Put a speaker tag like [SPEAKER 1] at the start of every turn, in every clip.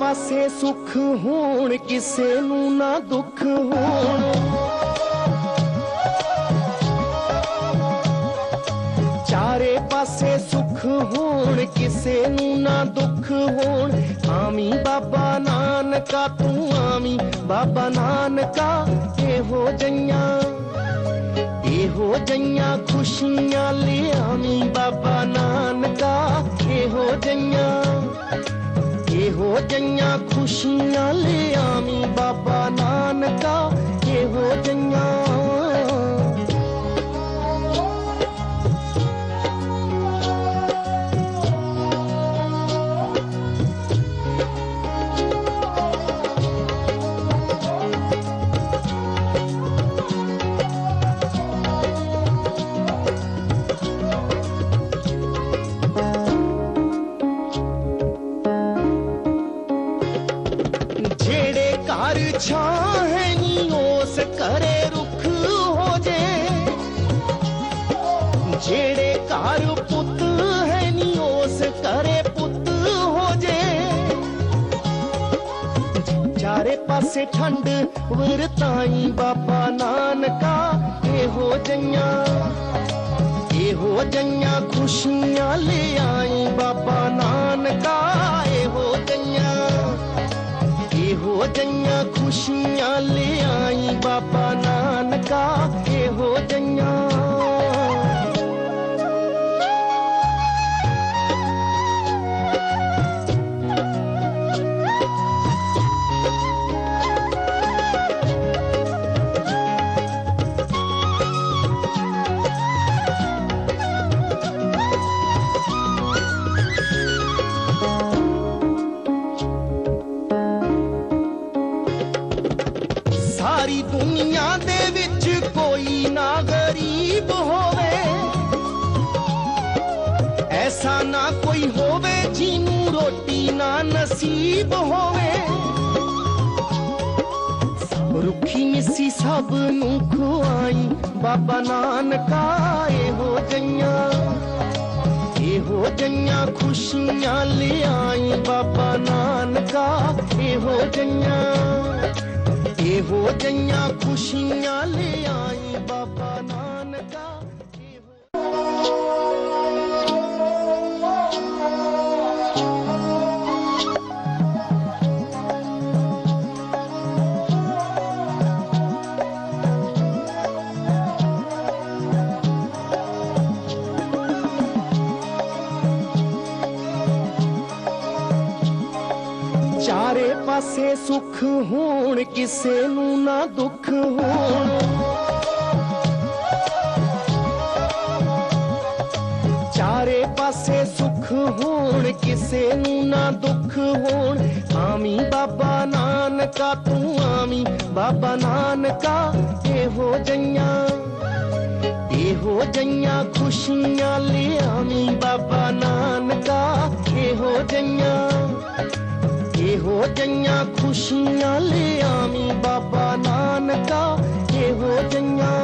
[SPEAKER 1] पासे सुख होण किसे नू ना दुख होण। चारे पासे सुख होण किसे नू ना दुख होण। आमी बाबा नानका तू आमी बाबा नानका। एहो जइयां खुशियां ले आमी बाबा नानका। एहो जइयां खुशियां ले आमी बाबा नानका। एहो जइयां छां है नी ओस करे रुख हो जे। जेड़े घर पुत है नी ओस करे पुत हो जे। चारे पासे ठंड वरताई बाबा नानका। एहो जइयां खुशियां ले आई बाबा नानका। एहो जइयां खुशियां ले आई बाबा नानका। एहो जइयां सारी दुनिया दे विच कोई ना गरीब होवे। ऐसा ना कोई होवे जिनू रोटी ना नसीब होवे। रुखी मिसी सब नू खुआई बाबा नानका। एहो जइयां खुशियां ले आई बाबा नानका। एहो जइयां खुशियां ले आई बाबा नानका। चारे पासे सुख होण किसे नू ना दुख होण। चारे पासे सुख होण किसे नू ना दुख होण। आमी बाबा नानका तू आमी बाबा नानका। एहो जइयां खुशियां ले आमी बाबा नानका। एहो जइयां खुशियां ले आमी बाबा नानका। एहो जइयां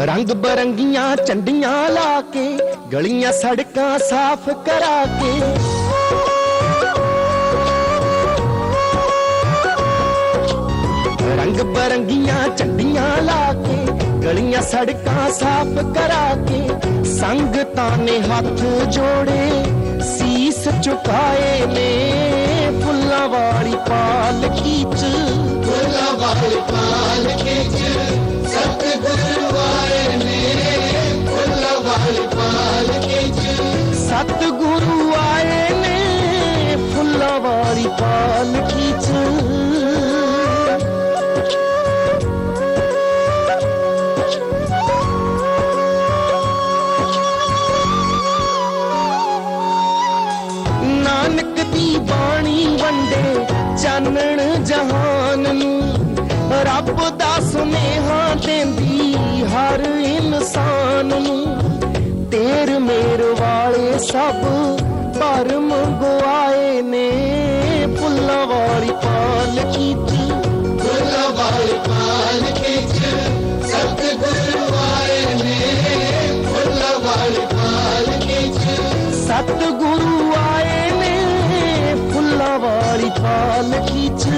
[SPEAKER 1] रंग बरंगियां चंडियां लाके गलियां सड़कां साफ करा के। रंग बरंगियां चंडियां लाके गलियां सड़कां साफ करा के। संगतां ने हाथ जोड़े शीस झुकाए ने फुल्लां वाली पालकी च। फुल्लां वाली पालकी च सतगुरु आए ने। फुल्लां वाली पालकी च सतगुरु आए ने। ਨਾਨਕ ਦੀ ਬਾਣੀ ਵੰਡੇ ਚਾਨਣ ਜਹਾਨ ਨੂੰ, ਰੱਬ ਦਾ ਸੁਨੇਹਾ ਦਿੰਦੀ ਹਰ ਇਨਸਾਨ ਨੂੰ। ਤੇਰ ਮੇਰ ਵਾਲੇ ਸਭ ਭਰਮ ਗਵਾਏ ਨੇ, ਫੁੱਲਾਂ ਵਾਲੀ ਪਾਲਕੀ ਚ,
[SPEAKER 2] ਫੁੱਲਾਂ ਵਾਲੀ ਪਾਲਕੀ ਚ ਸਤਿਗੁਰੂ ਆਏ ਨੇ, ਫੁੱਲਾਂ ਵਾਲੀ ਪਾਲਕੀ ਚ
[SPEAKER 1] ਸਤਿਗੁਰੂ ਆਏ ਨੇ, ਫੁੱਲਾਂ ਵਾਲੀ ਪਾਲਕੀ ਚ।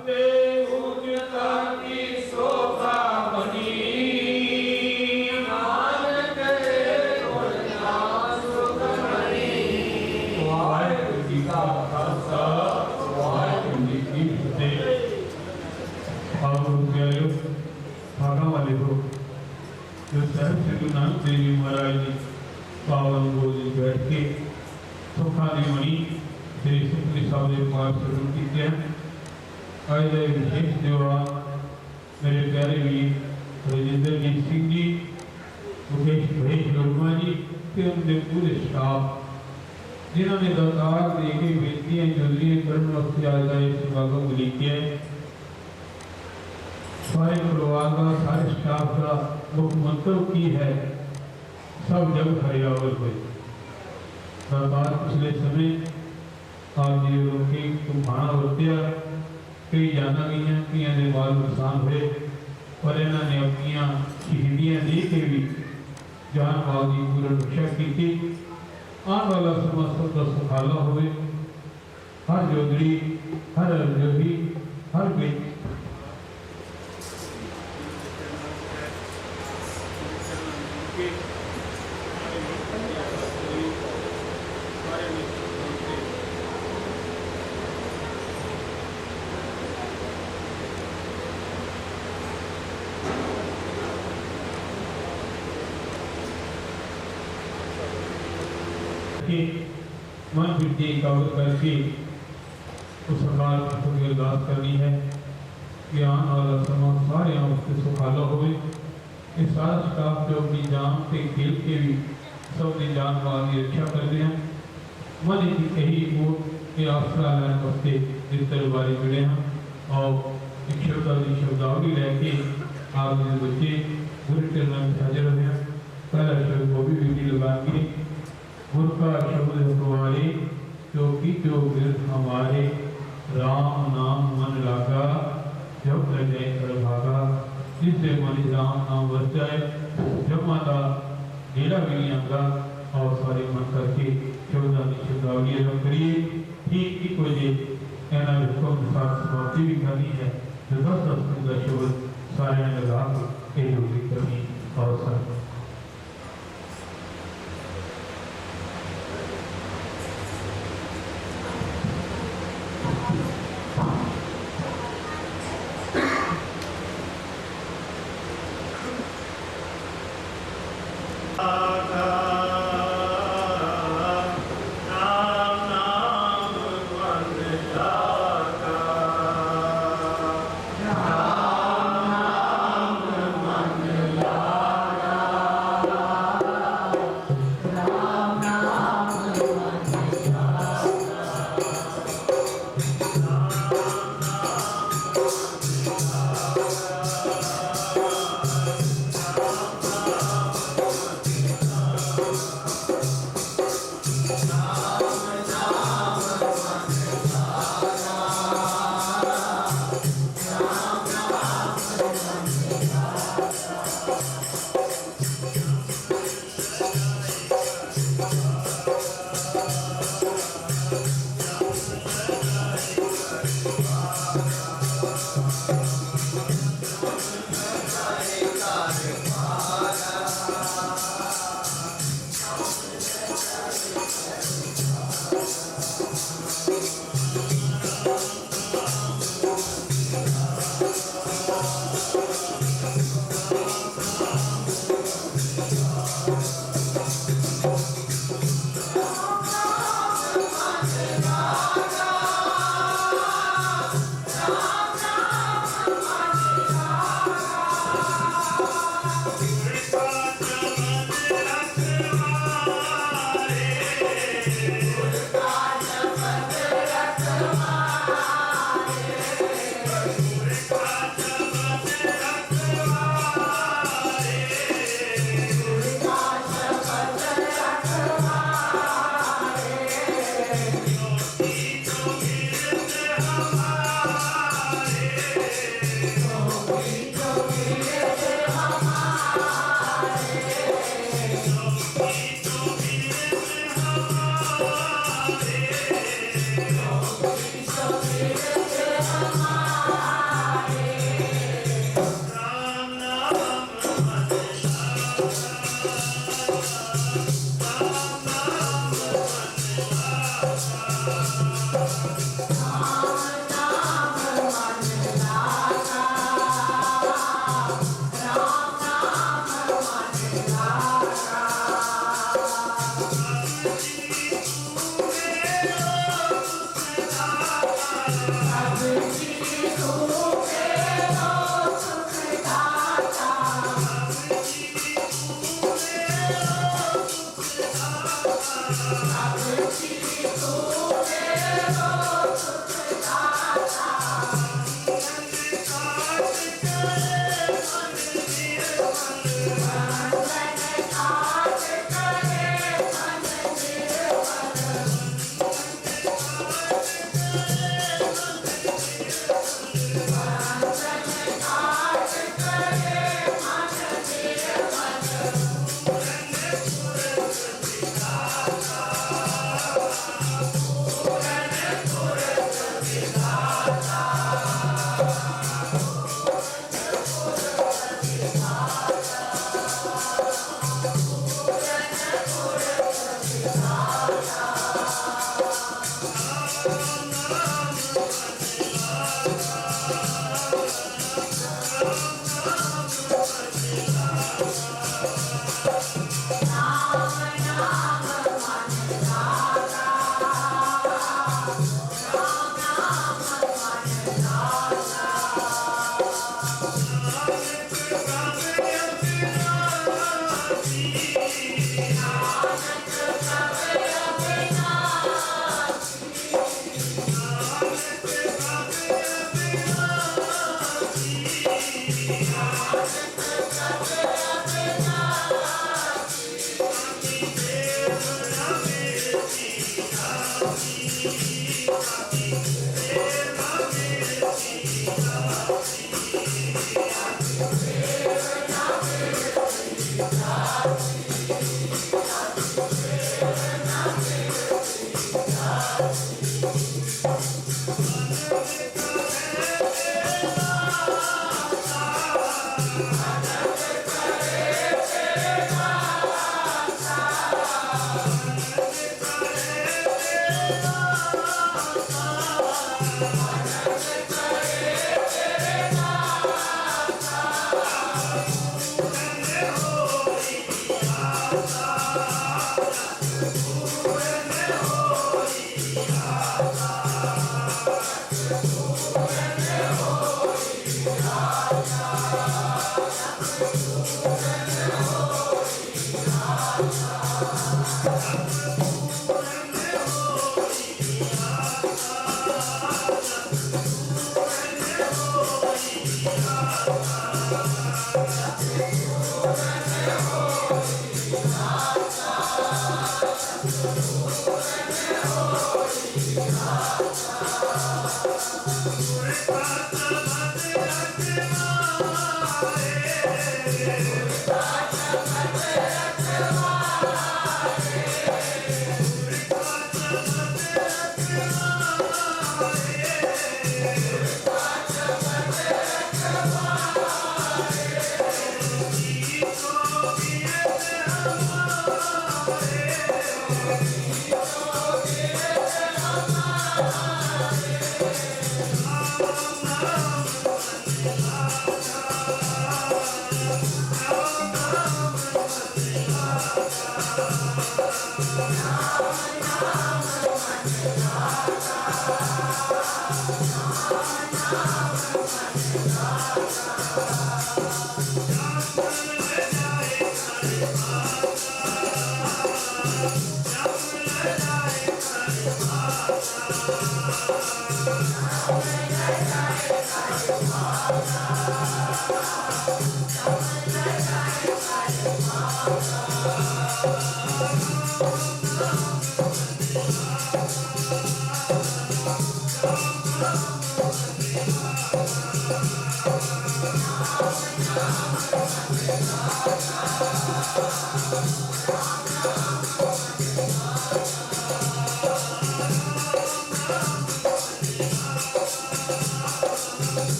[SPEAKER 2] Amen.
[SPEAKER 3] और प्यारे भागा वाले हो जो साहब श्री गुरु नानक देव जी महाराज जी पावन गोदी बैठ के सुखा दी मणि श्री सुखरी साहब के पास शुरू किए आज के विशेष दीवान मेरे प्यारे भी रजिंदरजीत सिंह जी मुकेश महेश वर्मा जी के उनके पूरे स्टाफ जिन्होंने दरकार दे के बेनतियां जल्दी करने वक्त आज का इस समागम लिखे सारे परिवार का सारे स्टाफ का मुख्य मंत्र की है सब जग हरियावल हुए सरकार पिछले समय आप जी की तुम्हारा वरत्या कई जाना गई कई के बाल नुकसान हुए पर इन्होंने अपनिया शहीदियां दे के भी जान माल की पूरी रक्षा की आने वाला समा सबका सुखाला हो हर जोधरी हर जोगी हर बेटी मन बुद्धि काबू करके उस सरकार की अरदास करनी है कि आने वाला समा सारे उसके सुखाला हो सारा स्टाफ जो अपनी जान से खेल के भी सब की जान माल की रक्षा करते हैं मन की यही वोट के आसरा लैन वास्ते जिस दरबारी मिले हैं और एक शब्दावली लैके आप बच्चे पूरे चरणों में हाजिर हुए हैं पहला शब्द वो भी ड्यूटी लगा के गुरु का शब्द हमारे जो गिर हमारे राम नाम मन लागा जब लग जाए कर भागा जिससे हमारी राम नाम वर जाए जब माता डेरा भी नहीं आता और सारे मन करके शब्दावली अदा करिए ठीक 1 बजे एना हुक्म के साथ समाप्ति भी करनी है जो 10 मिनट का शब्द सारे लगा के करनी और सारे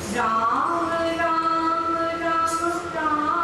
[SPEAKER 4] राम राम राम प्राण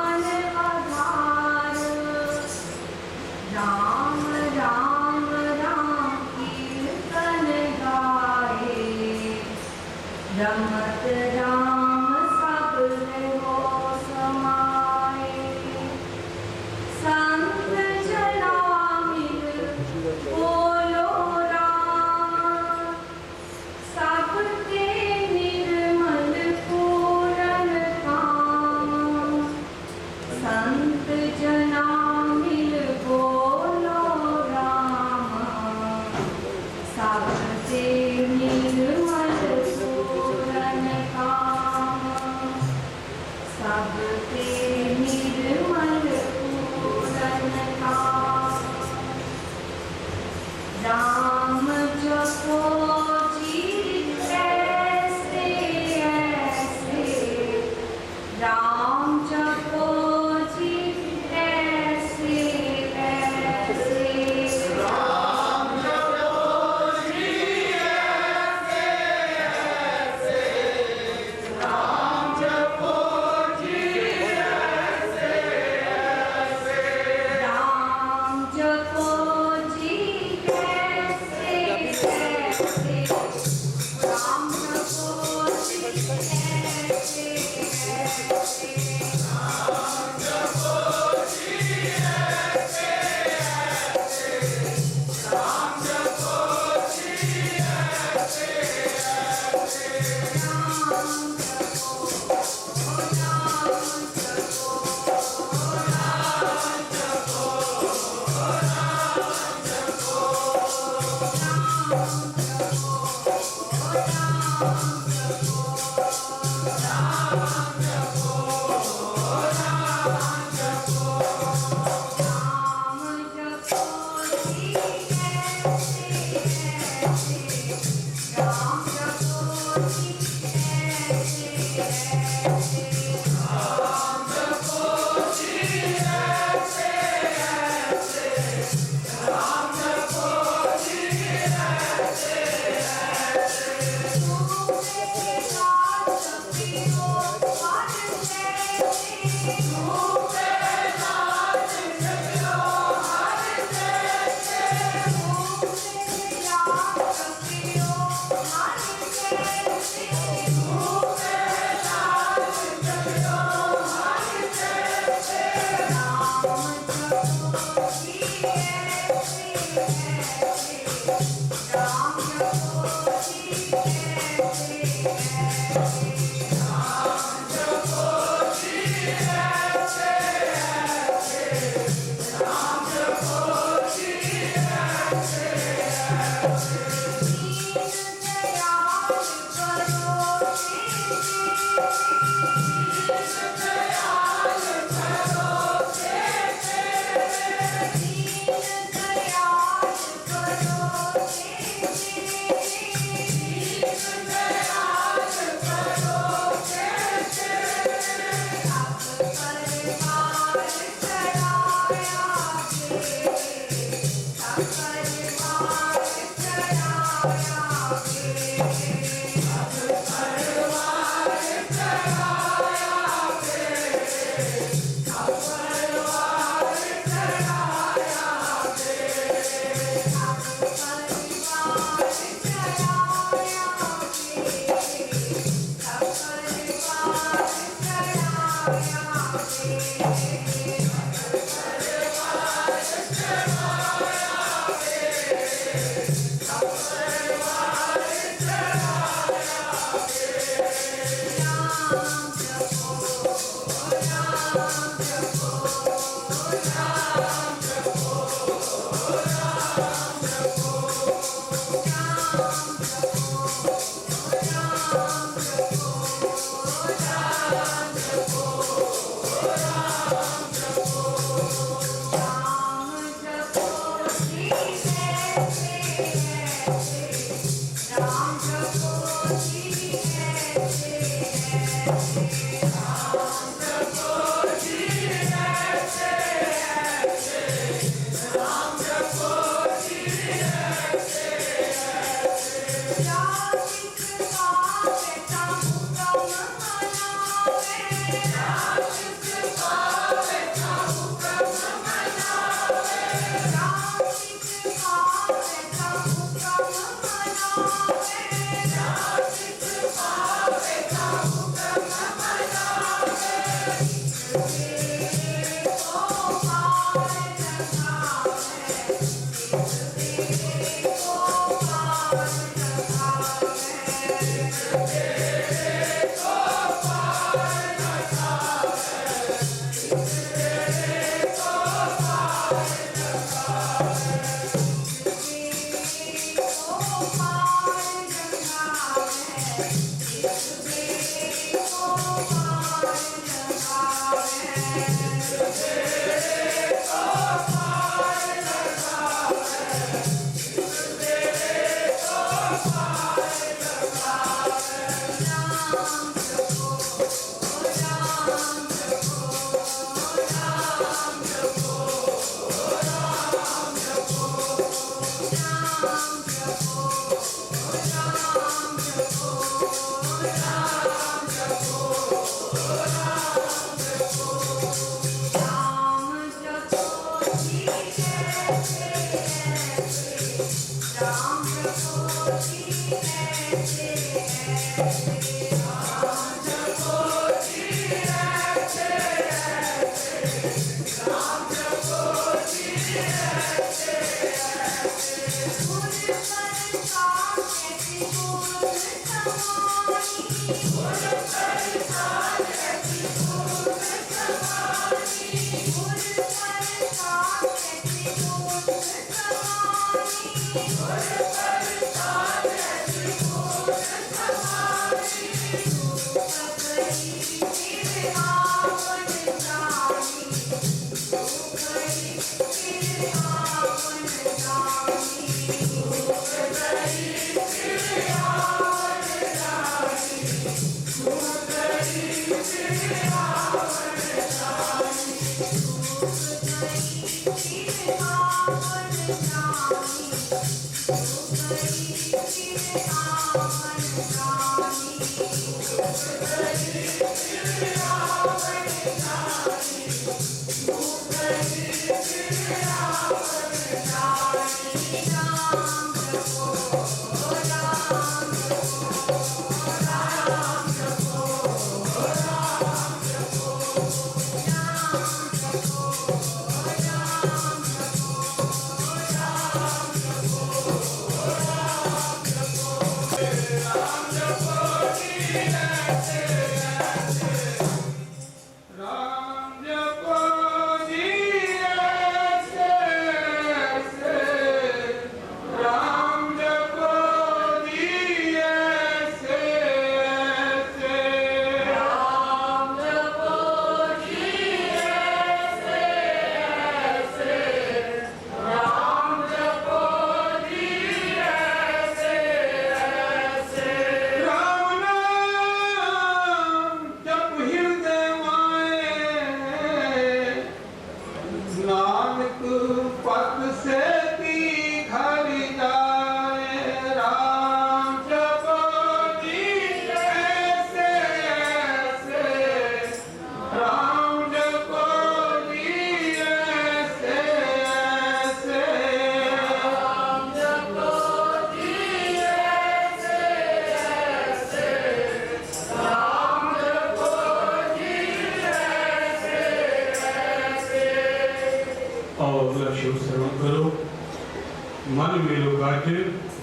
[SPEAKER 3] मन मेलो गाज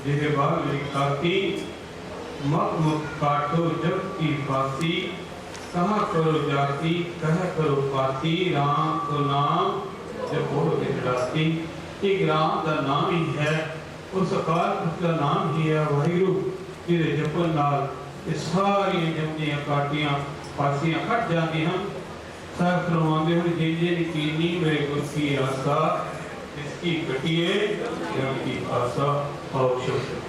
[SPEAKER 3] जिहे बाली काती मक मुख काटो जब की फांसी कहाँ करो जाती कह करो पाती राम को नाम जपो बिगड़ाती। एक राम का नाम ही है उस अकाल उसका नाम ही है वाहिगुरु जिहदे जपन नाल सारी जमदियां काटियां फांसियां कट जाती हैं। साहब फरमाते हैं जिंदे कीनी मेरे गुर की आशा इसकी कटिए की आशा और शुक्र।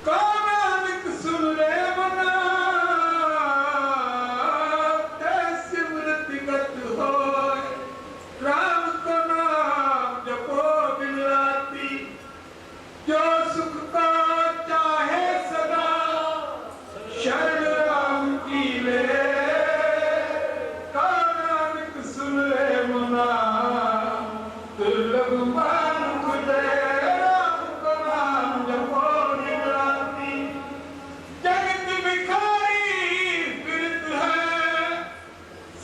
[SPEAKER 3] कानानिक सुन रे मना ते सिमरत गत होय राम को नाम जपो दिन राती जो सुख का चाहे सदा शरण राम की ले कानानिक सुन रे मना दुर्लभ मानुख दे राम को नाम जपो दिन राती जगत भिखारी फिरत है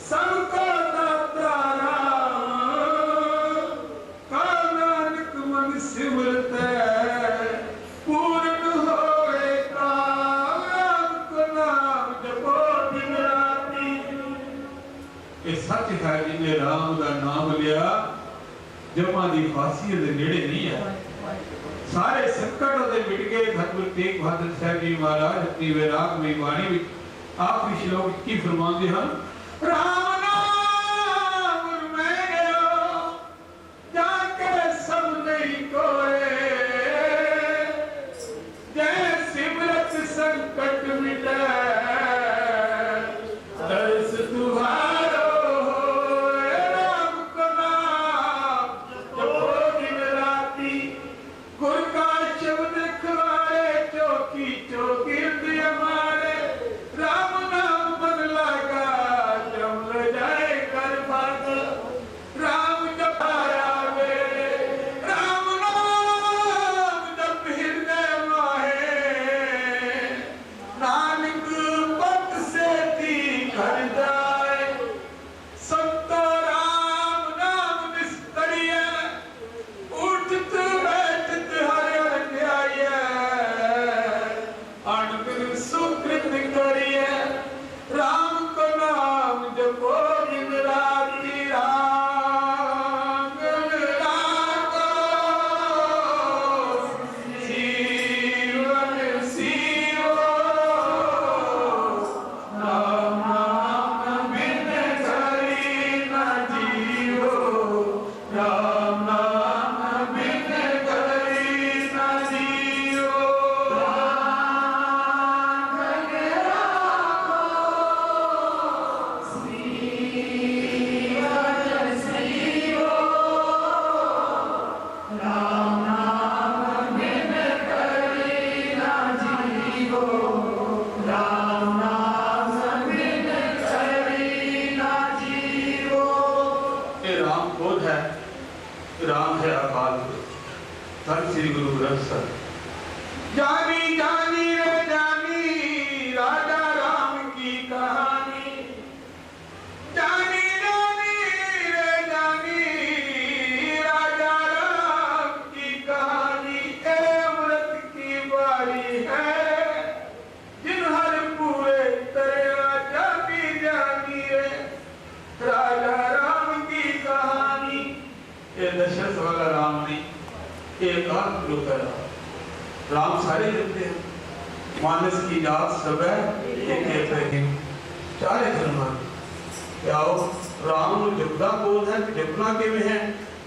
[SPEAKER 3] सबको दाता राम कानानिक मन सिमरत पूर्ण होए काम राम को नाम जपो दिन राती। ये सच है जिन्हें राम का नाम लिया जमा दी फांसी दे नेड़े नहीं है सारे संकट दे मिट गए। गुरु तेग बहादुर साहब जी महाराज अपनी वैराग में वाणी में आखिरी श्लोक की फरमाते हैं राम नाम मैं गयो जाके सब नहीं कोए जय सिमरत संकट मिटे दर्श तुम्हारो होए राम को नाम जपो दिन राती गुर का शब्द खवाए चौकी चौगिर्द हमारे राम नाम मन लगा जम जाए कर भाग राम जपाया मेरे राम नाम जप हृदय माहे नानक पत से थी घर जाए संतो राम नाम निस्तरिय उठत बैठत हर ध्याय अनबिन सुकृत करिय राम को नाम जपो दिन राति राम लागो जीवन सीवो राम नाम बिन करी न जीवो राम नाम बिन करी न जीवो ये राम कौन है? राम है अकाल पुरख धन श्री गुरु ग्रंथ साहिब। जानी जानी रे जानी राजा राम की कहानी जानी जानी रे जानी राजा राम की कहानी ए अमृत की बारी है जिन हर पूरे तेरा जानी जानी रे राजा राम की कहानी। ये दशरथ वाला राम नहीं एक आत्म है राम सारे जपते हैं मानस की जात सब है एक चारे धर्मान क्या हो राम नु जपदा कौन है जपना किवें है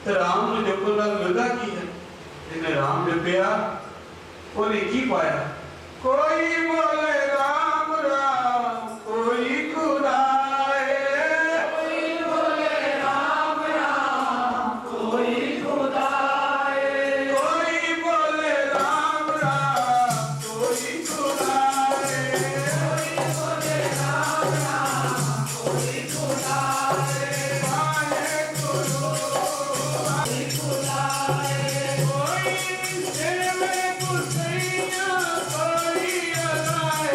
[SPEAKER 3] ते राम नु जपन दा मिलदा की है जिन्हें राम जपया उन्हें की पाया कोई बोले राम राम कोई खुदाए कोई बोले राम राम कोई खुदाए कोई बोले राम राम कोई खुदाए कोई बोले राम राम कोई खुदाए वाहे गुरु कोई खुदाए कोई सेवे गुसैया कोई अलाए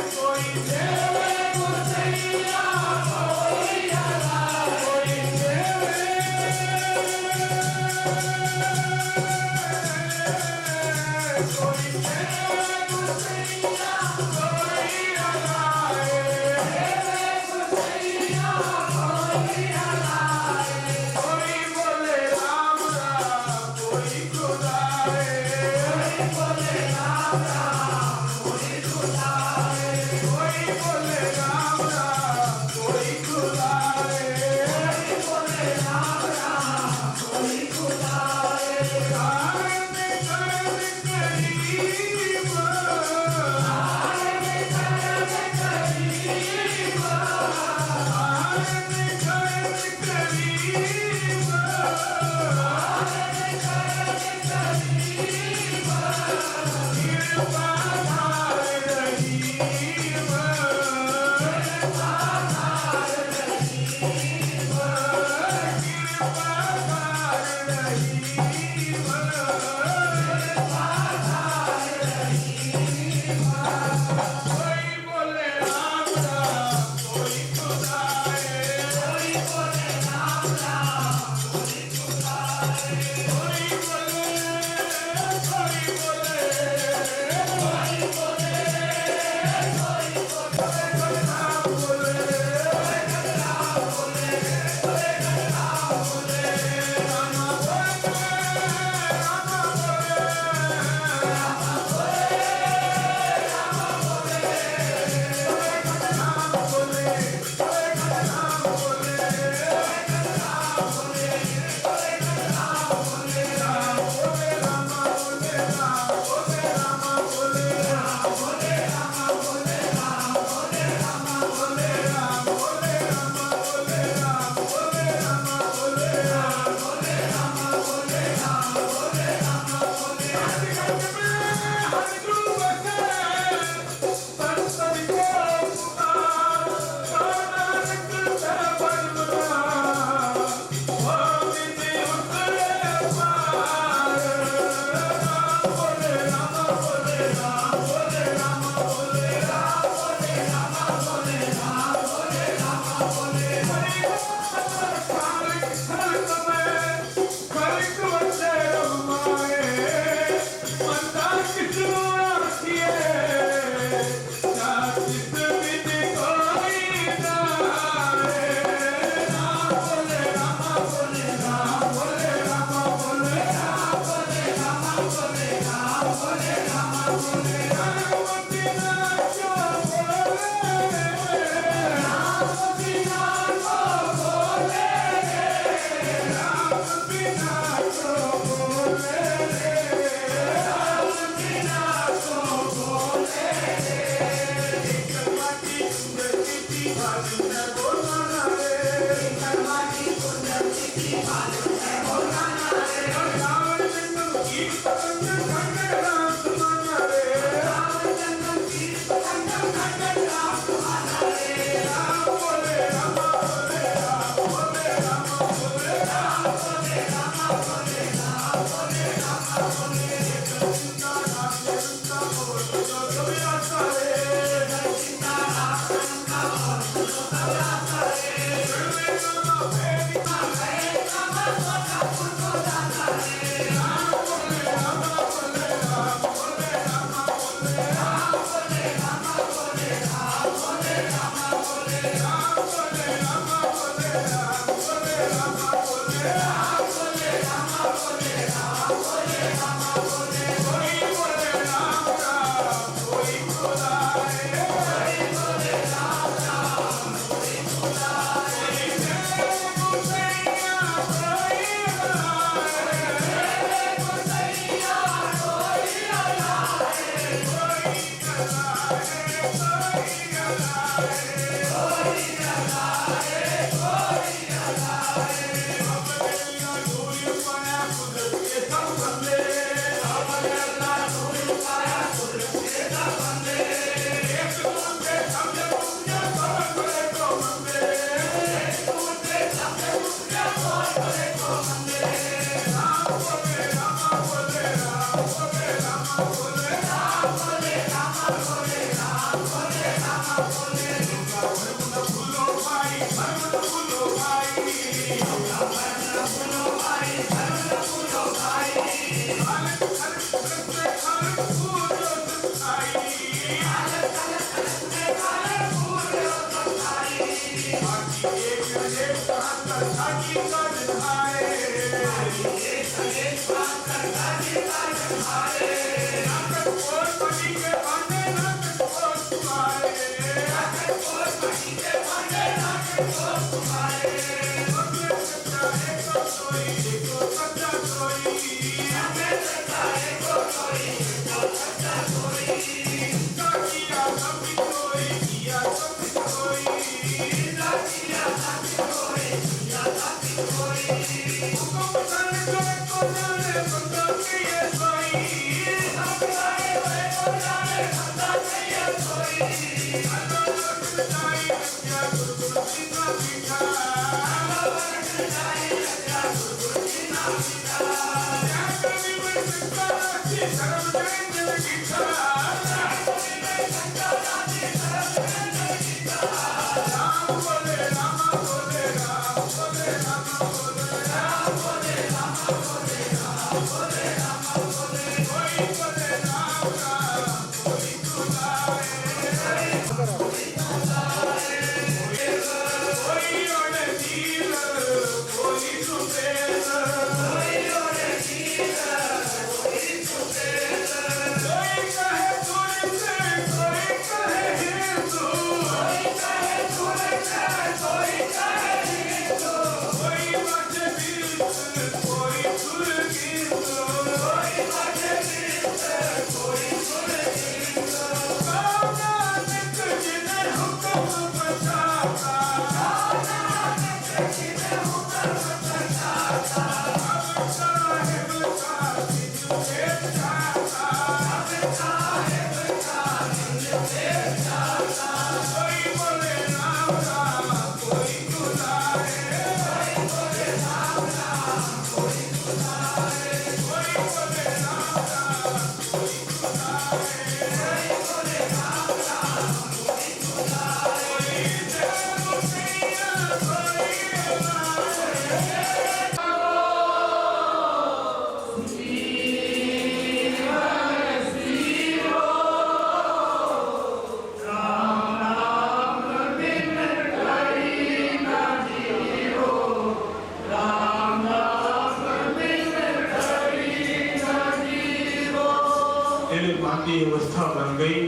[SPEAKER 3] की अवस्था बन गई।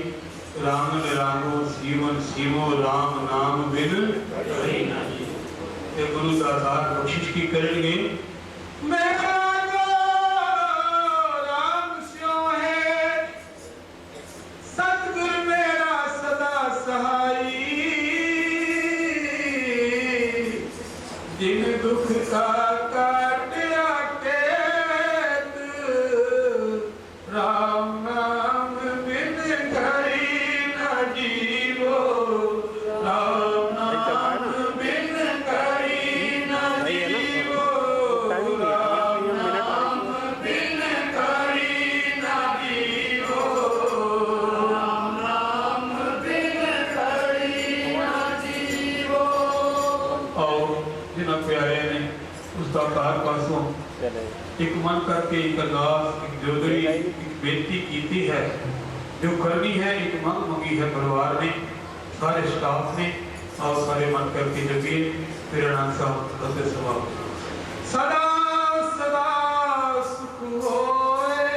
[SPEAKER 3] राम रामो जीवन सीमो राम नाम बिन ते गुरु दातार बख्शिश की करेंगे। मैं राम स्यों है सतगुर मेरा सदा सहाई, जिन दुख का एक मन करके एक अरदास, एक जोदरी, एक बेनती की है जो करनी है। एक मंग मंगी है परिवार ने, सारे स्टाफ ने, और सारे मन करके जगिए। फिर आनंद साहब फतेह सभा। सदा सदा सुख होए,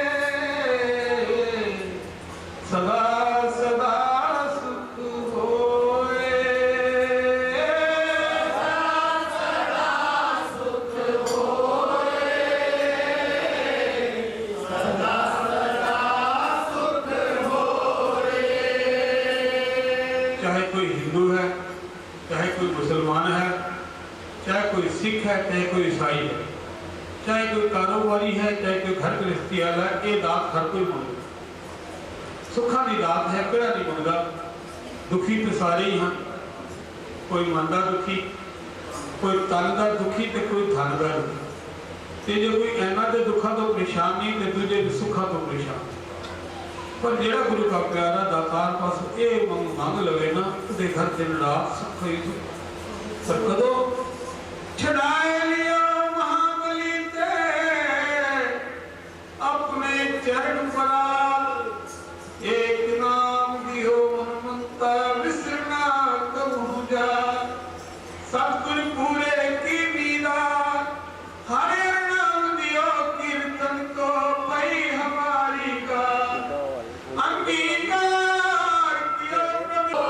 [SPEAKER 3] सदा सदा सुख होए, सदा सुख होए, सदा सदा सुख होए। चाहे कोई हिंदू है, चाहे कोई मुसलमान है, चाहे कोई सिख है, चाहे कोई ईसाई है, चाहे कोई कारोबारी है, चाहे कोई घर गृहस्थी वाला है, ये दात हर कोई मंगदा। सुखा की दात है, किहड़ा नहीं मंगदा। दुखी तो सारे ही हैं, कोई मन का दुखी, कोई तन का दुखी, तो कोई धन का दुखी। तो जो कोई इन्हों के दुखों तो परेशान नहीं, तो दूजे सुखा तो परेशान। पर जोड़ा गुरु का प्यारा दातार पास ये मंग लवे ना, तो घर दिन रात सुख ही सुख। पर कदों छड़ाए लिया महाबली ते अपने चरण पराल, एक नाम दियो मनमंता विसरना कबू जा। सतगुर पूरे की मीरा हरे नाम दियो कीर्तन को पई हमारी का अंगीकार कियो प्रभु।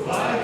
[SPEAKER 4] Vai,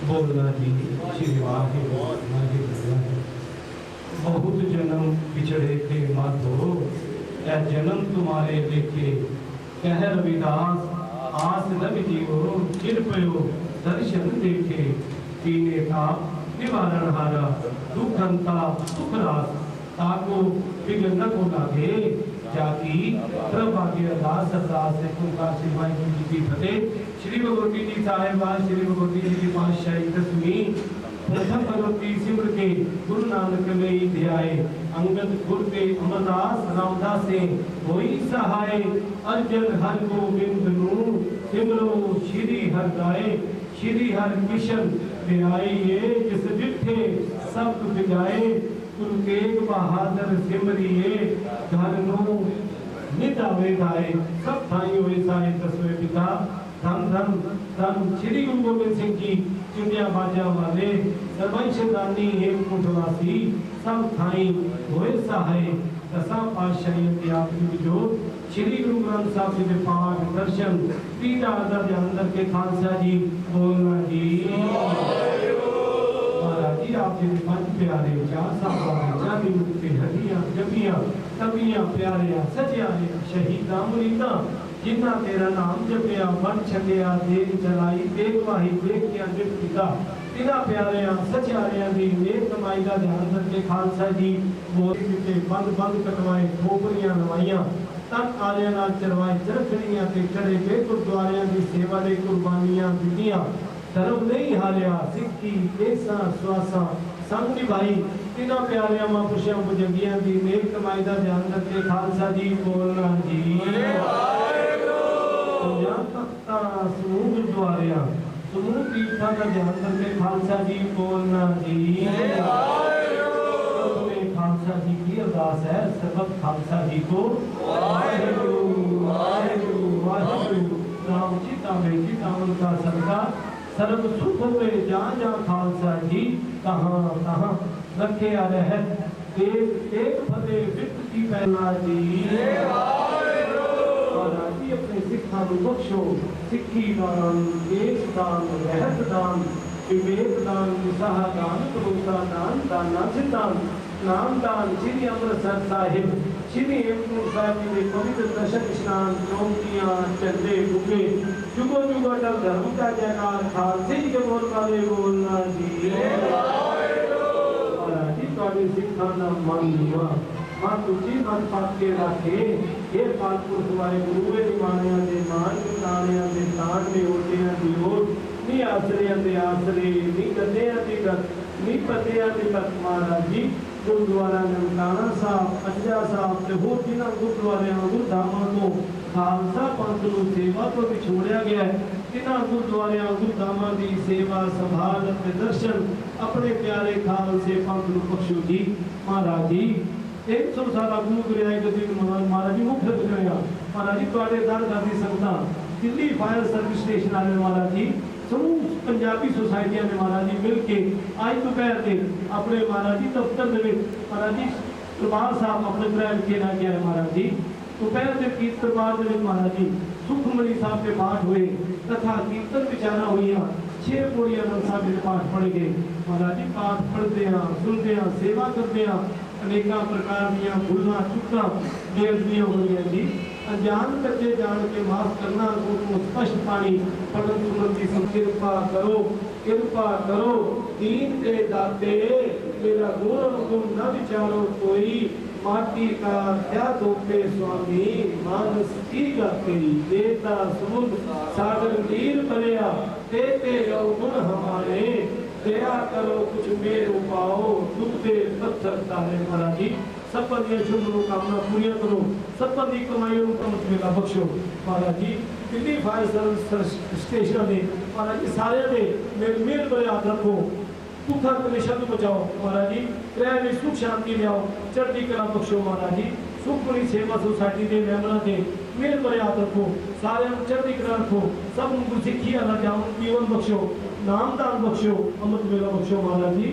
[SPEAKER 4] बोलना जी श्री बहुत जन्म बिछड़े थे माधो ऐ जन्म तुम्हारे देखे कह रविदास आस न जीवो चिर पयो दर्शन देखे पीने था निवारण हारा दुख अंता सुख रास ताको विघ्न न को लागे जाकी प्रभाग्य अरदास अरदास है ओंकार श्री वाहिगुरु जी की फतेह। श्री भगवती जी साहिबा श्री भगवती जी की पातशाही दसवीं प्रथम भगवती सिमर के गुरु नानक में ध्याए अंगद गुर के अमरदास रामदास से होई सहाय अर्जन हर गोविंद नु सिमरो श्री हर गाए श्री हर किशन ध्याए ये जिस डिठे सब बिगाए गुरु तेग बहादुर सिमरिए घर नो नितावे धाए सब थाई होए साए दसवें पिता धन धन धन श्री गुरु गोबिंद सिंह जी चुनिया बाजा वाले सर्वंशदानी हेमकुंठ वासी सब थाई होए सहाय दसा पातशाही त्याग जो श्री गुरु ग्रंथ साहब जी के पाठ दर्शन पीड़ा दर अंदर के खालसा जी बोलना जी महाराज जी आप जी पंज प्यारे चार साहब जानी मुक्ति हदियां जबियां तबियां प्यारे सजियारे शहीदां मुरीदां जिन्ना तेरा नाम जपिया मन छड़िया देख चलाई देख वाही देख के अंजित पिता तिना प्यारे सचारिया दी नेक कमाई का ध्यान करके खालसा जी बोल के बंद बंद कटवाए खोपरियां नवाइयां तक आलिया नाल चरवाए चरखड़ियां ते चढ़े के गुरुद्वारियां दी सेवा दे कुर्बानियां दितियां धर्म नहीं हारिया सिक्खी देसा स्वासा संग निभाई तिना प्यारे महापुरुषों बुजुर्गियां दी नेक कमाई का ध्यान करके खालसा जी बोलना जी समूह गुरुद्वारिया समूह तीर्थां का ध्यान करके खालसा जी बोलना जी खालसा जी की अरदास है सर्वत खालसा जी को वाहिगुरु वाहिगुरु वाहिगुरु राम चिता में चिता उनका सदका सर्व सुख में जहाँ जहाँ खालसा जी कहाँ कहाँ रखे आ रहे एक फतेह वित्त की पहला जी राजी अपने सिखा बख्शो सिक्खी दान देश दान रहत दान विवेक दान विसाह दान भरोसा दान दाना सिद्धान नाम दान श्री अमृतसर साहिब श्री हेमकुंट साहिब जी के पवित्र दशक स्नान चौकियां चंदे गुगे जुगो जुगो अटल धर्म का जयकार खालसे जी के बोल वाले बोलना जी राजी तो सिखा नाम मान हुआ मन तुझी मन पाक के राखे ये पालपुर तुम्हारे गुरुए निमानिया दे मान तानिया दे तान में ओटिया दी ओट नी आसरे दे आसरे नी गद्दिया दी गद नी पतिया दी पत महाराज जी गुरुद्वारा ननकाना साहब अज्जा साहब ते होर जिन्हां गुरुद्वारियां गुरधामां तो खालसा पंथ नूं सेवा तो विछोड़िया गया है जिन्हां गुरुद्वारियां गुरधामां दी सेवा संभाल ते दर्शन अपने प्यारे खालसे पंथ नूं बख्शो जी महाराज जी 100 साल गुरु गुरियाई गद्दी महाराज जी मुख करेगा महाराज जी तुहाडे दर दादी संगतां दिल्ली फायर सर्विस स्टेशन वाले महाराज जी समूह पंजाबी सोसाइटियां ने महाराज जी मिल के आज दोपहर के अपने महाराज जी दफ्तर दे महाराज जी दरबार साहब अपने ग्रह के ना गया महाराज जी दोपहर के कीर्तन दरबार दे महाराज जी सुखमणि साहब के पाठ हुए तथा कीर्तन विचारा हुई 6 पौड़ियां साहब के पाठ पढ़ गए महाराज जी पाठ पढ़ते हैं सुनते हैं सेवा करते हैं अनेक प्रकार दियां भूलां चुकां बेअदबियां हो रही जी अनजान बच्चे जान के माफ करना को स्पष्ट पानी पढ़न सुनन की कृपा करो दीन के दाते मेरा गुण गुण न विचारो कोई माटी का क्या दोपे स्वामी मानस की गाते देता समुद्र सागर नीर भरिया देते रहो गुण हमारे दया करो कुछ मेरे पाओ डूबते पत्थर तारे महाराज जी सब दी शुभ मनोकामना पूरी करो सब दी कमाई मेला बख्शो महाराज जी दिल्ली फायर सर्विस स्टेशन ने महाराज जी सारे ने मेरे बड़े हाथ रखो दुखा कलेशा तो बचाओ महाराज जी ग्रह में सुख शांति ले आओ चढ़ती कला बख्शो महाराज जी सुखमणि सेवा सोसाइटी के मेंबरों के मेरे बड़े हाथ रखो सारे चढ़ती कला रखो सब गुरसिक्खी अल्लाह जाओ जीवन बख्शो नामदान बख्शो अमृत मेला बख्शो महाराज जी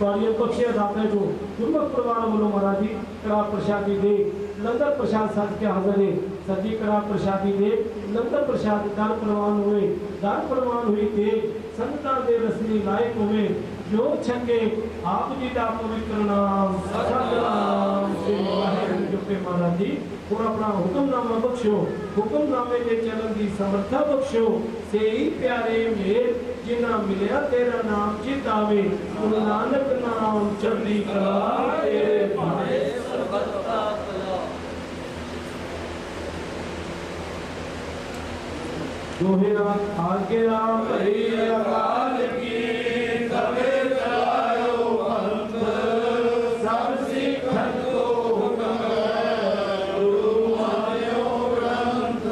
[SPEAKER 4] कार्य बख्शे दाते को गुरमुख परिवार वालों महाराज जी करा प्रसादी दे लंगर प्रसाद साथ के हाजिर है सजी करा प्रसादी दे लंगर प्रसाद दान प्रवान हुई दे संतां दे रसनी लायक हुए जो छके आप जी दा पवित्र नाम सतनाम श्री वाहिगुरू जपे महाराज जी और अपना हुक्मनामा बख्शो हुक्मनामे के चलन की समर्था बख्शो से ही प्यारे मेर जिन्ना मिलिया तेरा नाम चित आवे गुरु नानक नाम चढ़दी कला तेरे भाने सर्वदा कला दोहरा आगे राम हरि अकाल की कबे चलायो पंथ सब सिखत को हुक्म गुरु मायो ग्रंथ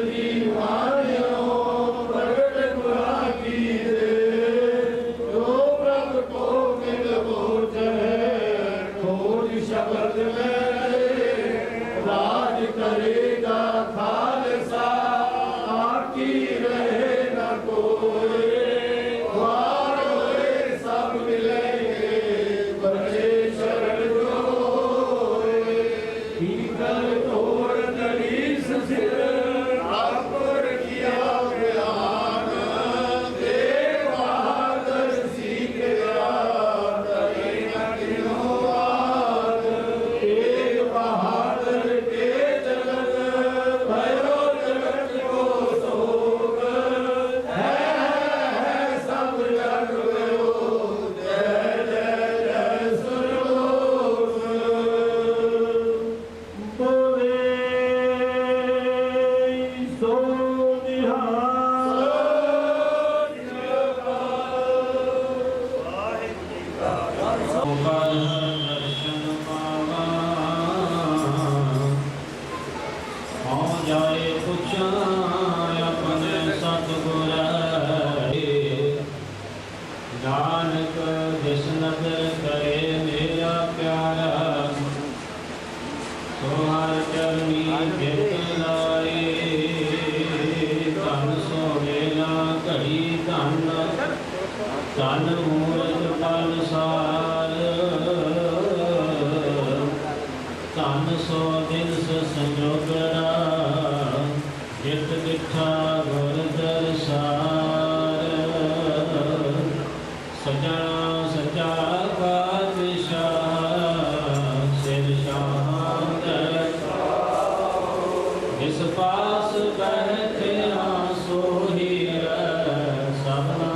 [SPEAKER 4] दीवानियो प्रगट गुरा की दे जो प्रभ को मिल गोचर खोज शब्द में राज करेगा खालसा आकी रहे न कोई द्वार होए सब मिलेंगे बचे शरण जोए भीतर तोड़ दलीस सिर ठाकुर किया बयान दे बहादुर सीख गया कहीं न किनो आद एक बहादुर के जगत भयो जगत को शोक है सब जग भयो जय जय जय सुरलोक बोले सो निहाल
[SPEAKER 3] दर्शन पावा हो जाए कुछ अपने सतगुर नानक जिस नजर करे मेरा प्यारा तो हर चरनी बिरत लाए धन सोनेला घड़ी धन धन मूरत पल सार धन सो दिन संजोगड़ा जित दिखा गुर दरसार सजना सचा बादशाह सिर शाह इस पास बैठे सोही सबना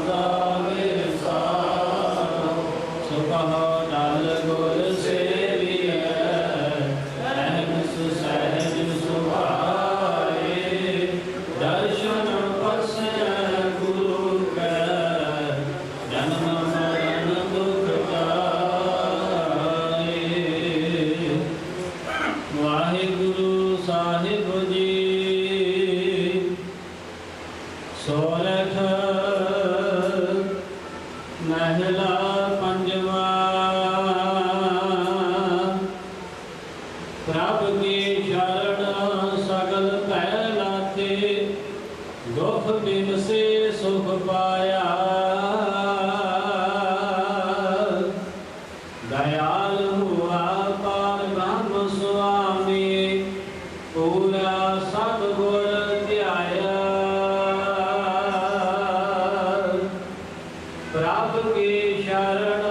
[SPEAKER 3] गावे सा सुबह डाल गो
[SPEAKER 4] दुख बिन से सुख पाया दयाल हुआ पार ब्रह्म स्वामी पूरा सतगुर ध्याया प्रभ की शरण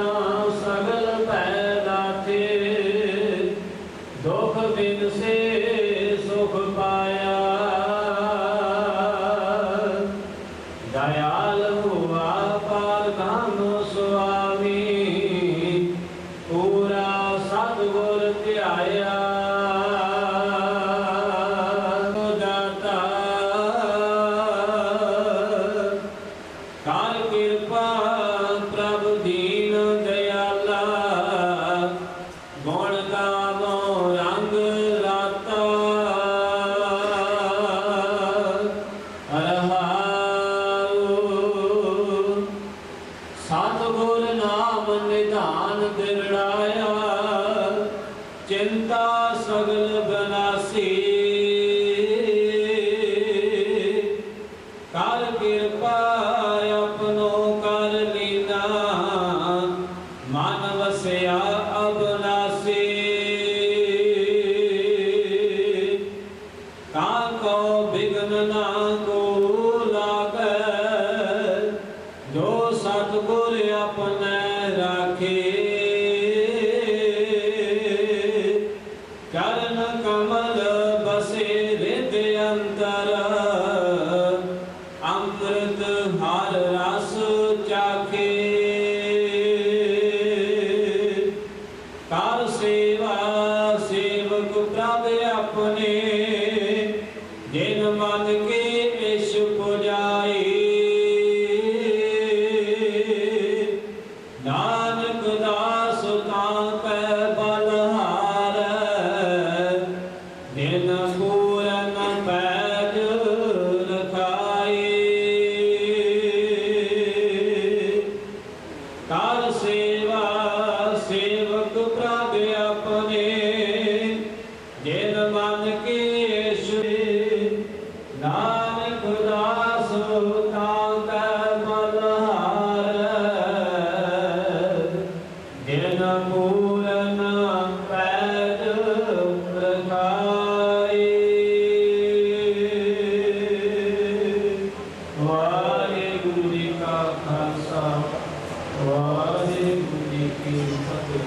[SPEAKER 4] सगल पैदा थे दुख बिन से सुख पाया दयाल हुआ पार ब्रह्म स्वामी पूरा सतगुर ध्याया दाता कर कृपा प्रभु दीन दयाला गुण गावो रंग राता सतगुर नाम निधान दिरड़ाया चिंता सगल बनासी कर कृपा अपनो कर लीना मन वसया अबनासी काको बिघ्न ना को लागे जो सतगुर अपने राखे चरण कमल बसे हृदय अंतर अमृत हर रस चाखे कर सेवा सेवक प्रभ अपने जिन मन के इश पुजाई नानक दास तापै बलहार दिन पूरन पैज रखाई कर सेवा सेवक प्रभ अपने जिन मन के नानक दास तापै बलहार दिन पूरन पैज रखाई वाहिगुरु जी का खालसा वाहिगुरु जी की फतेह।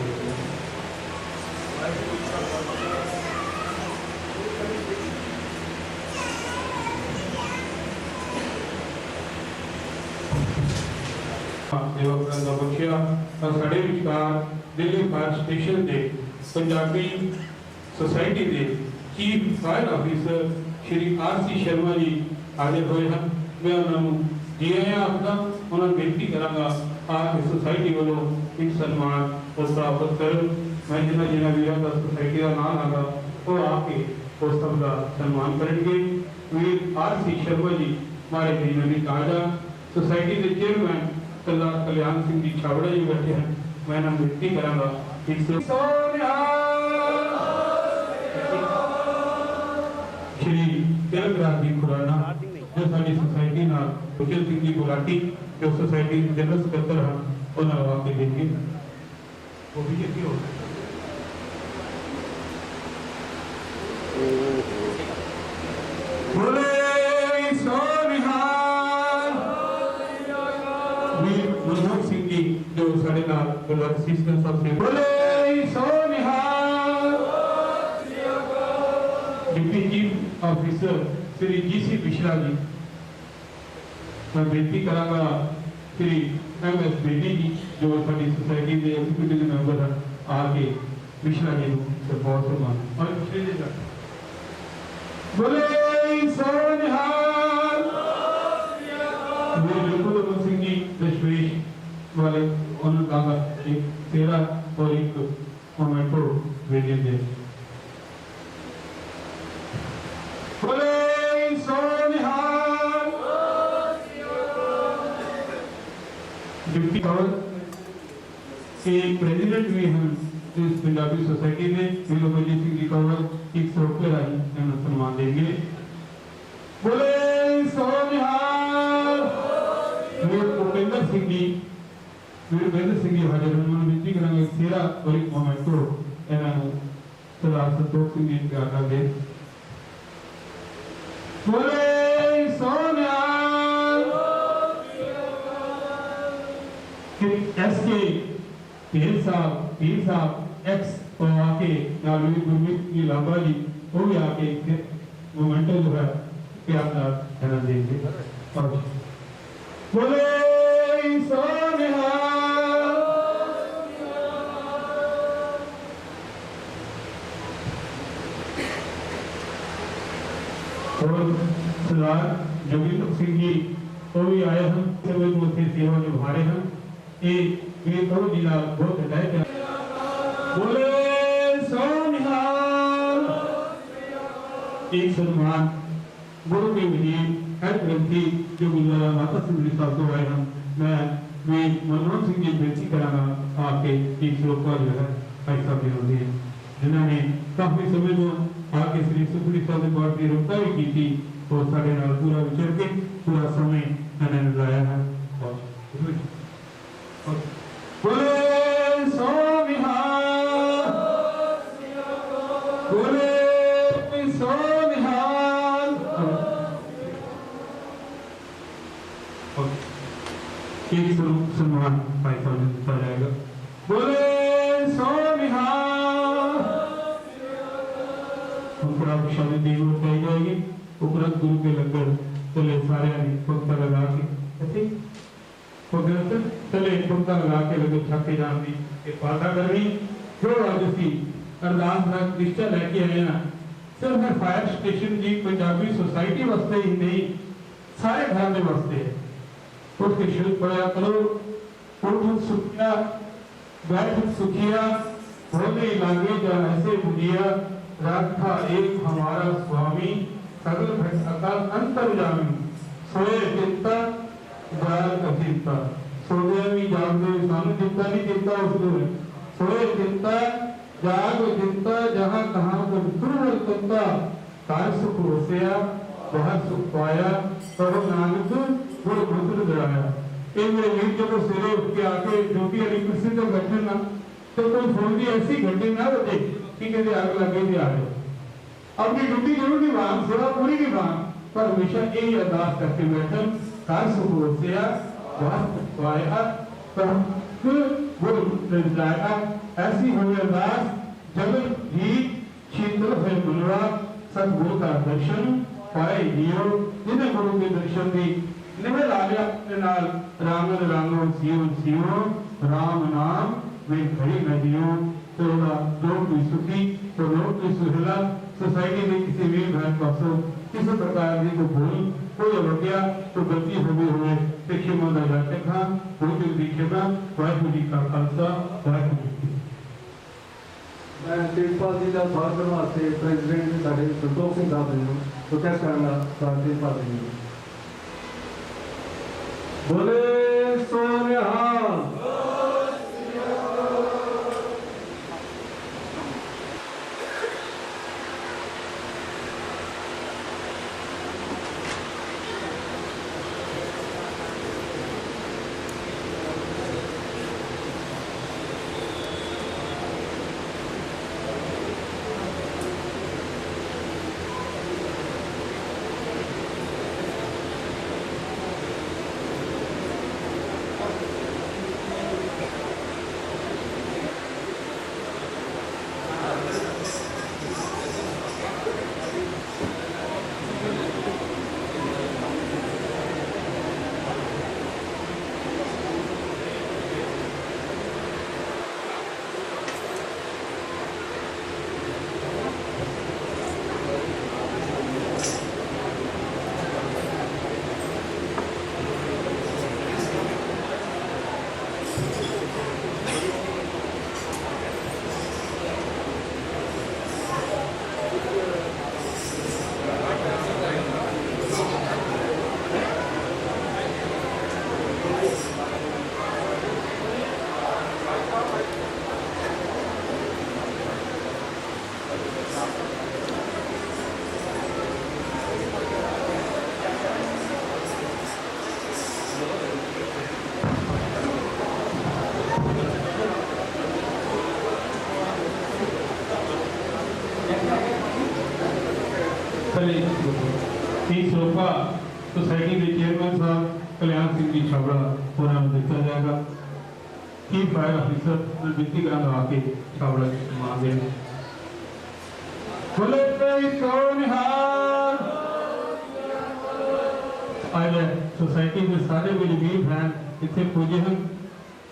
[SPEAKER 3] सेवा ਕਰਨ ਦਾ ਬਖਸ਼ਿਆ ਤਾਂ ਸਾਡੇ ਵਿਚਕਾਰ ਦਿੱਲੀ ਫਾਇਰ ਸਟੇਸ਼ਨ ਦੇ ਪੰਜਾਬੀ ਸੁਸਾਇਟੀ ਦੇ ਚੀਫ ਫਾਇਰ ਆਫੀਸਰ ਸ਼੍ਰੀ ਆਰ.ਸੀ. ਸ਼ਰਮਾ ਜੀ ਹਾਜ਼ਰ ਹੋਏ ਹਨ। ਮੈਂ ਉਹਨਾਂ ਨੂੰ ਜੀ ਆਇਆਂ ਆਖਦਾ ਉਹਨਾਂ ਨੂੰ ਬੇਨਤੀ ਕਰਾਂਗਾ ਆ ਕਿ ਸੁਸਾਇਟੀ ਵੱਲੋਂ ਇੱਕ ਸਨਮਾਨ ਉਹ ਪ੍ਰਾਪਤ ਕਰਨ। ਮੈਂ ਜਿਹਨਾਂ ਵੀਰਾਂ ਦਾ ਸੁਸਾਇਟੀ ਦਾ ਨਾਮ ਆਗਾ ਉਹ ਆ ਕੇ ਉਸ ਸਭ ਦਾ ਸਨਮਾਨ ਕਰਨਗੇ। ਵੀਰ ਆਰ.ਸੀ. ਸ਼ਰਮਾ ਜੀ हमारे नवी ताजा सोसाइटी के चेयरमैन सरदार कल्याण सिंह जी छावड़ा जी बैठे हैं। मैं नाम विनती करांगा श्री तिलकराज जी खुराना जो साडी सोसाइटी नाल उचल सिंह जी गुलाटी जो सोसाइटी जनरल सकत्तर हैं उन्होंने आके देंगे वो भी अच्छी हो बोले मनोहर सिंह जी जो साढ़े नाल गुरद्वारा सीसगंज साहब से बोले सो निहाल। Deputy chief officer Shri GC. Mishra ji मैं बेनती करांगा श्री M.S. बेदी जी जो साडी सोसाइटी के एग्जीक्यूटिव मेंबर हैं आके मिश्रा जी को बहुत सम्मान और बोले सो निहाल। बिल्कुल सिंह जी दशमेश वाले उन्होंने कहा एक तेरा और एक मोमेंटो भेजे थे। बोले सो निहाल। डिप्टी कंवर के प्रेसिडेंट भी हैं इस पंजाबी सोसाइटी में वीरभद्र सिंह जी कंवर एक सरोके राही सम्मान देंगे। बोले सो निहाल। ਸਿੰਘ ਜੀ ਵੀਰ ਬਿੰਦਰ ਸਿੰਘ ਜੀ ਹਾਜ਼ਰ ਹਨ। ਉਹਨਾਂ ਨੂੰ ਬੇਨਤੀ ਕਰਾਂਗੇ ਤੇਰਾ ਕੋਈ ਮੋਮੈਂਟੋ ਇਹਨਾਂ ਨੂੰ ਸਰਦਾਰ ਸੰਤੋਖ ਸਿੰਘ ਜੀ ਪਿਆਰ ਨਾਲ ਦੇ। ਬੋਲੇ ਸੋਨਿਆ ਕਿ ਐਸਕੇ ਪੀਰ ਸਾਹਿਬ एक्स और आके नालवी गुरमीत की लांबा जी वो भी आके मोमेंटो जो है प्यार का ध्यान देंगे। और बोले सोनिया और सरदार जोगिंदर सिंह जी वो भी आए हैं, सेवा निभा रहे हैं। ये तो जिला बहुत है। बोले सोनिहाल एक सम्मान गुरु के विजय हर ग्रंथी जो गुरुद्वारा माता सिंह साहब को आए हैं। मैं मनमोहन सिंह जी बेनती कराना आपके एक श्लोक का जो है भाई साहब ने होती है जिन्होंने काफी समय में आके श्री सुखमनी साहब ने बात की रफ्ता भी की थी और साढ़े नाल पूरा विचर के पूरा समय मैंने लाया है। और बोले सोनिहाल बोले सोनिहाल एक सम्मान भाई साहब ने दिया जाएगा। बोले सोनिहाल उपरांत शादी दी बताई जाएगी। उपरांत गुरु के लंगर चले सारे पंक्ता लगा के चले पंक्ता लगा के लगे छाके जान दी पाता करनी जो आज असी अरदास का निश्चय लैके आए हैं सिर्फ है फायर स्टेशन जी पंजाबी सोसाइटी वास्ते ही नहीं सारे घर में वास्ते है। उठ के शुरू पढ़ा करो उठ सुखिया बैठ सुखिया बोले लागे जा ऐसे बुझिया रखा एक हमारा स्वामी सगल भट अकाल अंतर्यामी सोए चिंता जाल कचिंता सोने भी जागते सामने चिंता नहीं चिंता उसको सोए चिंता जाग चिंता जहाँ कहाँ को दुर्बल चिंता कार सुख होशिया बहुत सुख पाया करो नानक गुरु मंत्र दराया। ये मेरे वीर जब सवेरे उठ के आके ड्यूटी वाली कुर्सी पर बैठे ना तो कोई फोन की ऐसी घंटे ना बजे कि कहते आग लगे भी आ रहे अपनी ड्यूटी जरूर निभान सेवा पूरी निभान पर हमेशा यही अरदास करके बैठन कार सुख होशिया बहुत सुख पाया गुरु दराया। ऐसी हुई अरदास जगत जीत शीतल है मनवा सतगुरु का दर्शन पाए जियो जिन्हें गुरु के दर्शन दी निवे लालिया के नाल राम रामो सियो राम नाम वे घड़ी न जियो तो लोग भी सुखी तो लोग भी सुहला सोसाइटी में किसी भी घर पासों किसी प्रकार की को भूल कोई अवज्ञा तो गलती हो गई हुए क्षमा दा जाते था बहुत जल्दी क्षमा वाहिगुरू जी का खालसा वाहिगुरू जी।
[SPEAKER 5] मैं तेजपाल जी का स्वागत करने वास्ते प्रेसिडेंट साढ़े संतोख सिंह साहब जी को रिक्वेस्ट करना तेजपाल जी बोले सोनिहाल
[SPEAKER 3] तोहफा सोसाइटी के चेयरमैन साहब कल्याण सिंह जी छाबड़ा होना दिता जाएगा। चीफ फायर ऑफिसर विनती करांगा आके छाबड़ा मान दें। बोले सोनिहार आज सोसाइटी के सारे मेरे वीर बहन इतने पूजे हैं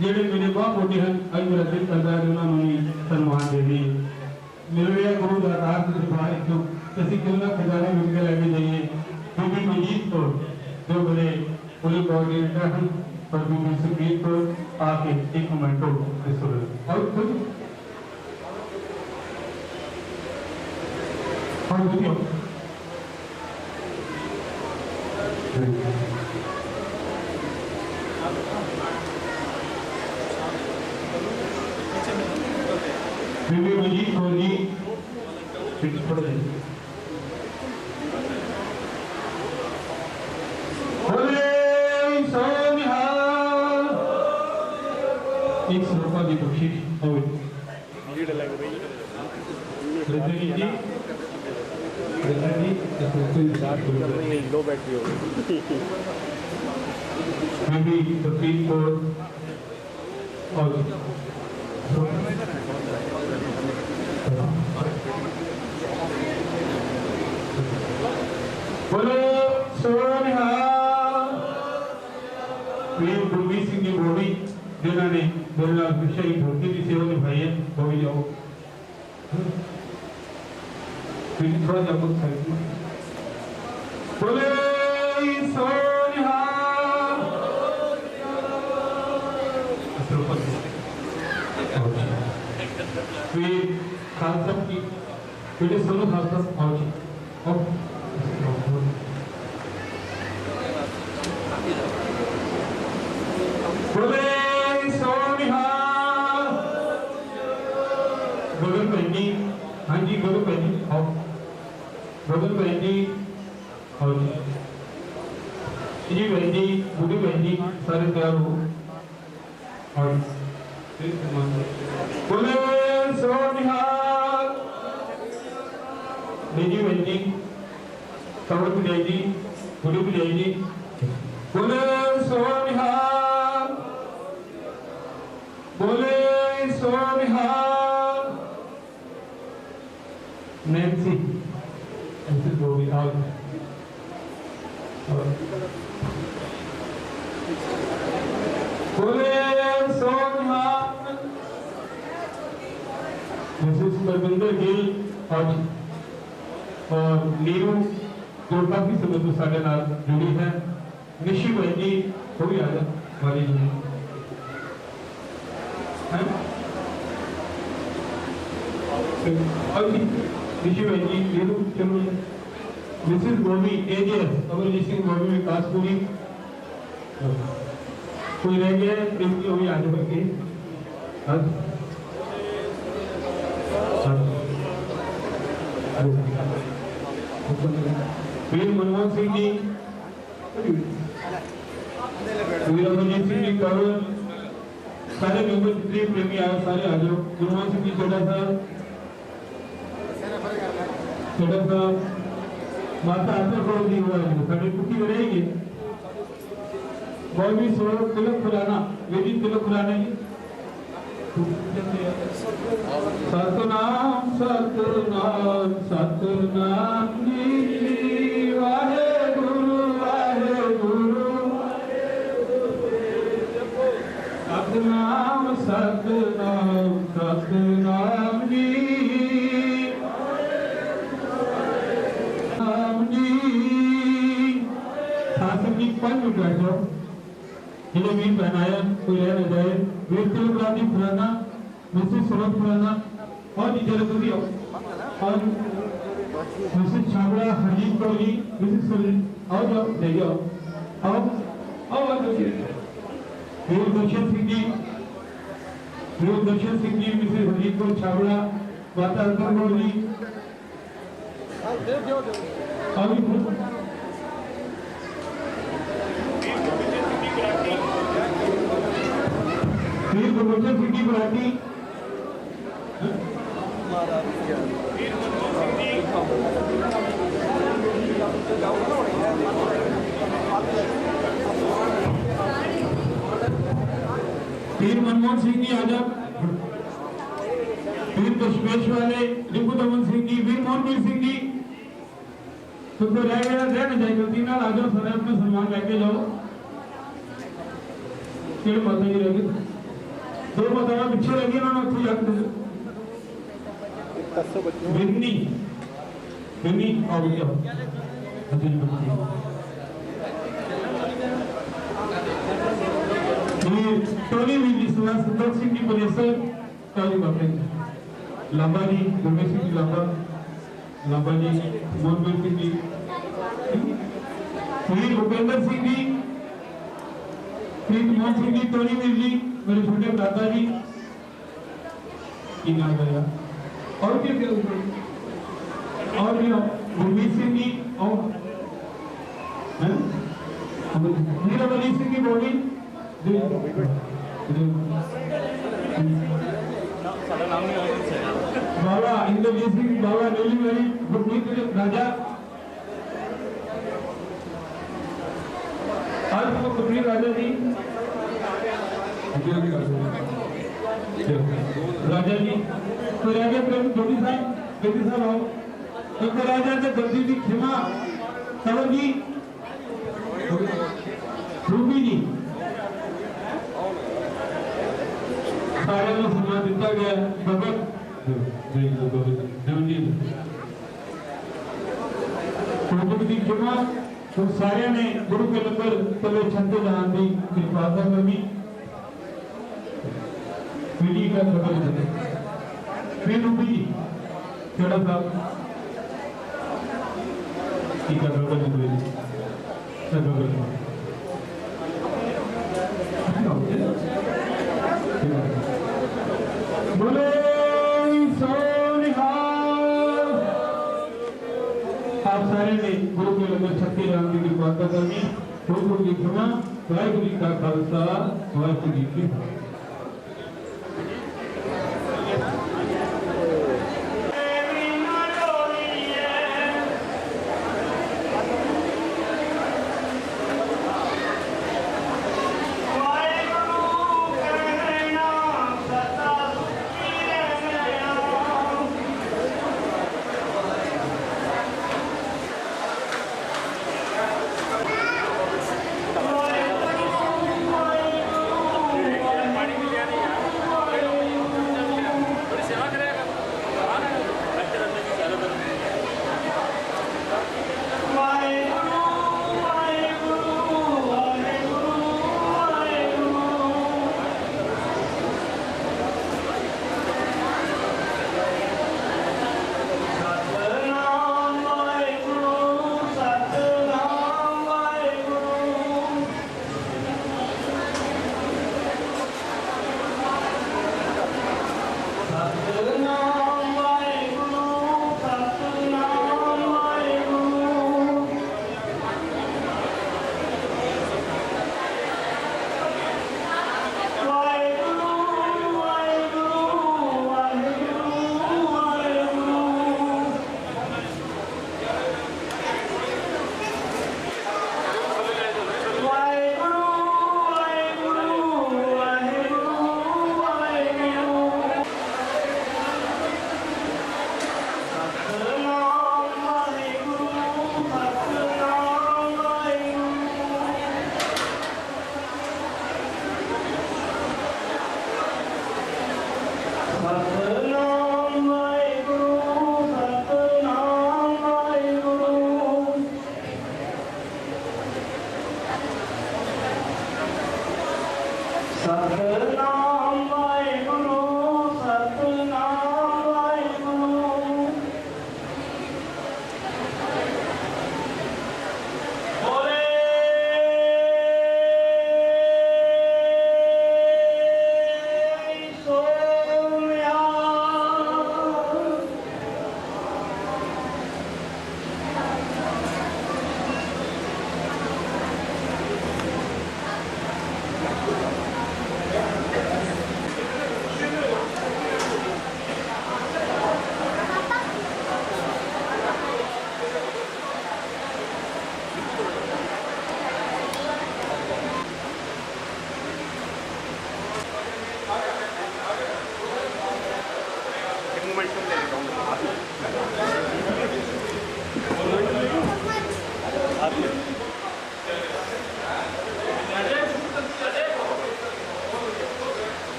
[SPEAKER 3] जेडे मेरे बहुत मोटे हैं। आज मेरा दिल करता है उन्होंने सम्मान दे दी मेरे गुरु दातार के सिपाही जो किसी क्यों ना खजाने मिलकर लगे जाइए बीबी मजीद को जो बड़े पुलिस कोऑर्डिनेटर हैं और बीबी सुखबीर को आके एक मोमेंटो और खुद और वीडियो बीबी मजीद को जी बोले सोनिहार एक रुपया की बख्शिश और
[SPEAKER 6] लो बैटरी हो
[SPEAKER 3] maybe the people or बोलो सोनिहार वीर गुरमीत सिंह जी बोवी जिन्होंने मेरे नाल हमेशा ही भर्ती की सेवा निभाई है वो भी जाओ थोड़ा सा बहुत साइड बोले सोनिहार वीर खालसा की बेटे सुनो खालसा आओ जी बोले सोनिहार गगन बहनी हाँ जी गगन बहनी आओ गगन बहनी आओ जी बहनी बूढ़ी बहनी सारे तैयार हो और बोले सोनिहार बेटी बहनी कवर पिलाई जी बूढ़ी पिलाई जी बोले सोनिहार बोले सोनिहार नैन्सी ऐसे बोली आओ बोले सोनिहार मिसेस परविंदर गिल और नीरू जो काफी समय तो साढ़े नाल जुड़ी है निशी बहन जी वो भी आ जाए हमारी जी और निशी बहन जी नीरू चलो मिसेस गोवी एजेएस अमरजीत सिंह गोवी विकासपुरी कोई रह गया प्रेमजी वो भी आ जाएंगे वीर मनमोहन सिंह जी वीर अमरजीत सिंह जी करो सारे मेंबर जितने प्रेमी आए सारे आ जाओ मनमोहन सिंह जी छोटा सा माता आतर करो जी हुआ है साढ़े कुटी में रहेंगे बहुत भी सोलह तिलक खुलाना वेदी तिलक खुलाना ही सतनाम सतनाम सतनाम जी वाहे गुरु सतनाम सतनाम सतनाम जी नाम जी शासन की 5 मिनट बैठो जिन्हें वीर पहनाया कोई रह न जाए वीर तिलक रानी फुलाना मिसेस सुरत फुलाना और नीचे रखो दियो और मिसेस छाबड़ा हरजीत कौर जी मिसेस सुरत आओ जाओ ले जाओ आओ आओ वीर दर्शन सिंह जी मिसेस हरजीत कौर छाबड़ा माता अंतर कौर जी वीर गुरबचन सिंह जी गुराटी वीर मनमोहन सिंह जी वीर मनमोहन सिंह जी आजाद, वीर दशमेश वाले रिपु दमन सिंह जी, वीर मोहनवीर सिंह जी, तुमको रह गया रहने जाए गलती ना आ जाओ, सर अपने सम्मान लेके जाओ। केड़े माता जी रह गए, दो मातावां पिछे रह गई, उन्होंने उत्थे जाके विन्नी विन्नी आओ जाओ टोनी विली सुना संतोष सिंह जी प्रोफेसर काली बाबा जी लांबा जी गुरमेश सिंह जी लांबा लांबा जी मोहनवीर सिंह जी वीर भूपेंद्र सिंह जी प्रीत मोहन सिंह जी टोनी वीर जी मेरे छोटे भ्राता जी की नाम है और भी गुरमीत सिंह जी और नीरवली सिंह की बोली बाबा इंद्रजीत सिंह बाबा नीली मेरी गुरमीत राजा आज को गुरमीत राजा जी राजा जी तो राजा प्रेम धोनी साहब बेटी साहब आओ तो राजा ने गलती की क्षमा कंवर जी रूबी जी सारे को सम्मान दिता गया भगत की क्षमा तो सारे ने गुरु के लंगर तले छंदे जहां की कृपाता करनी पीढ़ी का खबर देते फिर रूबी जी खेड़ा साहब की का खबर देते बोले सोनिहाल आप सारे ने गुरु के लंगर छत्ती राम जी की कृपा करनी गुरु की क्षमा वाहिगुरू जी का खालसा वाहिगुरू जी की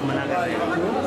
[SPEAKER 6] मना कर रहे हैं।